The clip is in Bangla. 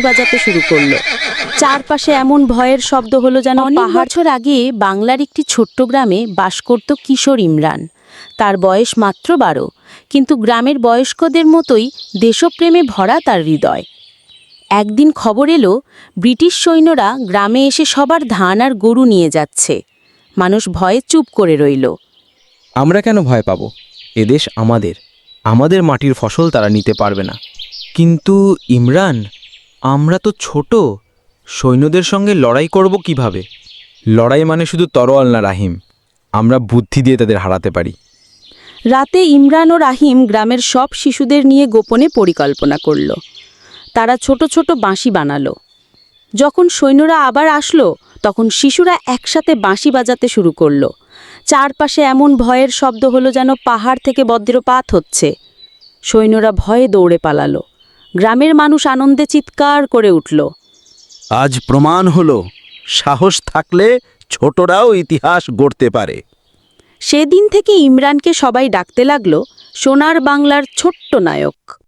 বাজাতে শুরু করলো। চারপাশে এমন ভয়ের শব্দ হলো যেন অনেক বছর আগে বাংলার একটি ছোট্ট গ্রামে বাস করত কিশোর ইমরান। তার বয়স মাত্র 12, কিন্তু গ্রামের বয়স্কদের মতোই দেশপ্রেমে ভরা তার হৃদয়। একদিন খবর এলো, ব্রিটিশ সৈন্যরা গ্রামে এসে সবার ধান আর গরু নিয়ে যাচ্ছে। মানুষ ভয়ে চুপ করে রইল। আমরা কেন ভয় পাব? এদেশ আমাদের, আমাদের মাটির ফসল তারা নিতে পারবে না। কিন্তু ইমরান, আমরা তো ছোট, সৈন্যদের সঙ্গে লড়াই করব কিভাবে? লড়াই মানে শুধু তরোয়াল না রাহিম, আমরা বুদ্ধি দিয়ে তাদের হারাতে পারি। রাতে ইমরান ও রাহিম গ্রামের সব শিশুদের নিয়ে গোপনে পরিকল্পনা করল। তারা ছোট ছোট বাঁশি বানালো। যখন সৈন্যরা আবার আসলো, তখন শিশুরা একসাথে বাঁশি বাজাতে শুরু করলো। চারপাশে এমন ভয়ের শব্দ হলো যেন পাহাড় থেকে বজ্রপাত হচ্ছে। সৈন্যরা ভয়ে দৌড়ে পালালো। গ্রামের মানুষ আনন্দে চিৎকার করে উঠল। আজ প্রমাণ হলো, সাহস থাকলে ছোটরাও ইতিহাস গড়তে পারে। সেদিন থেকে ইমরানকে সবাই ডাকতে লাগলো সোনার বাংলার ছোট্ট নায়ক।